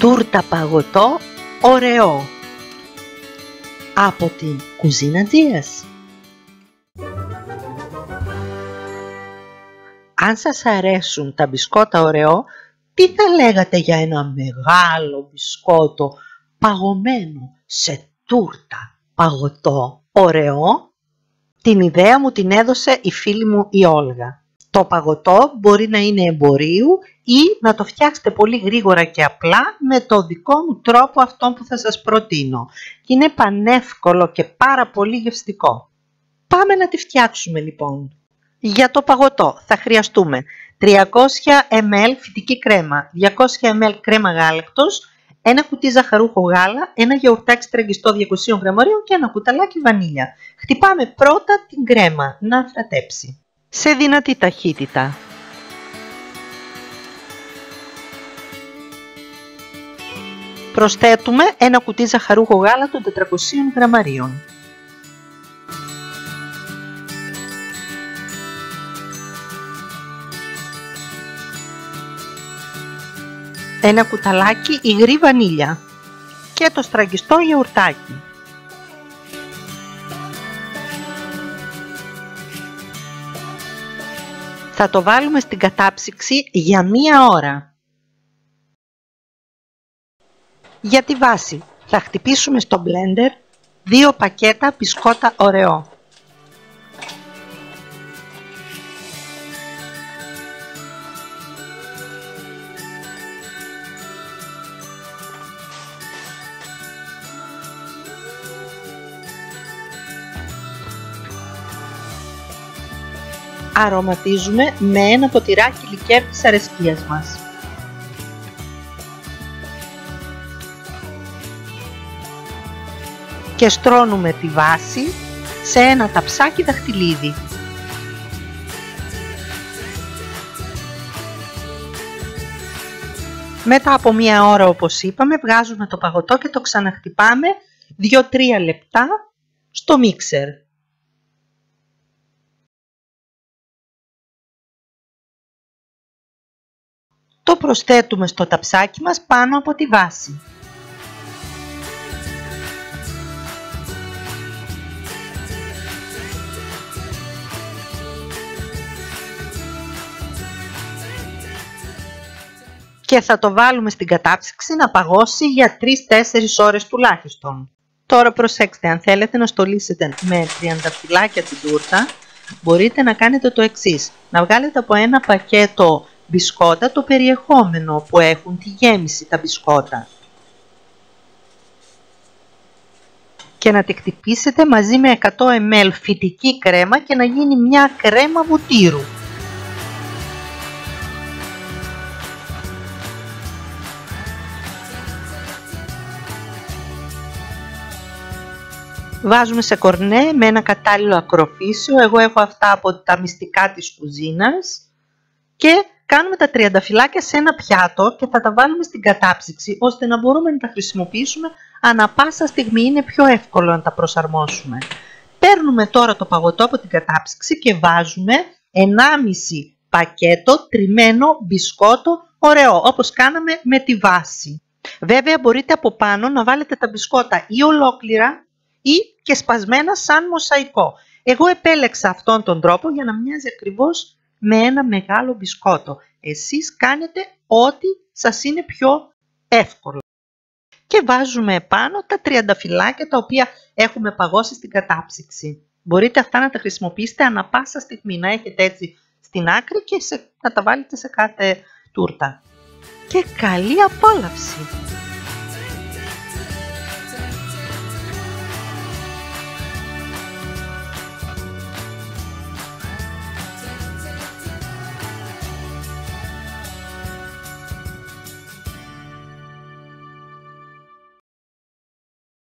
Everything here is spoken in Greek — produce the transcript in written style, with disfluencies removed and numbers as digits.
τούρτα παγωτό ωραίο από την κουζίνα Τζίας. Αν σας αρέσουν τα μπισκότα ωραίο, τι θα λέγατε για ένα μεγάλο μπισκότο παγωμένο σε τούρτα παγωτό ωραίο? Την ιδέα μου την έδωσε η φίλη μου η Όλγα. Το παγωτό μπορεί να είναι εμπορίου ή να το φτιάξετε πολύ γρήγορα και απλά με το δικό μου τρόπο, αυτό που θα σας προτείνω. Και είναι πανεύκολο και πάρα πολύ γευστικό. Πάμε να τη φτιάξουμε λοιπόν. Για το παγωτό θα χρειαστούμε 300 ml φυτική κρέμα, 200 ml κρέμα γάλακτος, ένα κουτί ζαχαρούχο γάλα, ένα γιαουρτάκι στραγγιστό 200 γραμμαρίων και ένα κουταλάκι βανίλια. Χτυπάμε πρώτα την κρέμα να φρατέψει σε δυνατή ταχύτητα. Προσθέτουμε ένα κουτί ζαχαρούχο γάλα των 400 γραμμαρίων. Ένα κουταλάκι υγρή βανίλια και το στραγγιστό γιαουρτάκι. Θα το βάλουμε στην κατάψυξη για 1 ώρα. Για τη βάση θα χτυπήσουμε στο μπλέντερ 2 πακέτα μπισκότα ωραίο. Αρωματίζουμε με ένα ποτηράκι λικέρ της αρεσκίας μας. Και στρώνουμε τη βάση σε ένα ταψάκι δαχτυλίδι. Μετά από 1 ώρα, όπως είπαμε, βγάζουμε το παγωτό και το ξαναχτυπάμε 2-3 λεπτά στο μίξερ. Το προσθέτουμε στο ταψάκι μας πάνω από τη βάση. Και θα το βάλουμε στην κατάψυξη να παγώσει για 3-4 ώρες τουλάχιστον. Τώρα προσέξτε, αν θέλετε να στολίσετε με τριανταφυλλάκια την τούρτα, μπορείτε να κάνετε το εξής. Να βγάλετε από ένα πακέτο μπισκότα το περιεχόμενο που έχουν, τη γέμιση τα μπισκότα. Και να τη χτυπήσετε μαζί με 100 ml φυτική κρέμα και να γίνει μια κρέμα βουτύρου. Βάζουμε σε κορνέ με ένα κατάλληλο ακροφύσιο, εγώ έχω αυτά από τα μυστικά της κουζίνας, και κάνουμε τα τριανταφυλλάκια σε ένα πιάτο και θα τα βάλουμε στην κατάψυξη ώστε να μπορούμε να τα χρησιμοποιήσουμε ανά πάσα στιγμή, είναι πιο εύκολο να τα προσαρμόσουμε. Παίρνουμε τώρα το παγωτό από την κατάψυξη και βάζουμε 1,5 πακέτο τριμμένο μπισκότο ωραίο, όπως κάναμε με τη βάση. Βέβαια μπορείτε από πάνω να βάλετε τα μπισκότα ή ολόκληρα ή και σπασμένα σαν μοσαϊκό. Εγώ επέλεξα αυτόν τον τρόπο για να μοιάζει ακριβώς με ένα μεγάλο μπισκότο. Εσείς κάνετε ό,τι σας είναι πιο εύκολο. Και βάζουμε επάνω τα τριανταφυλλάκια τα οποία έχουμε παγώσει στην κατάψυξη. Μπορείτε αυτά να τα χρησιμοποιήσετε ανά πάσα στιγμή, να έχετε έτσι στην άκρη και να τα βάλετε σε κάθε τούρτα. Και καλή απόλαυση!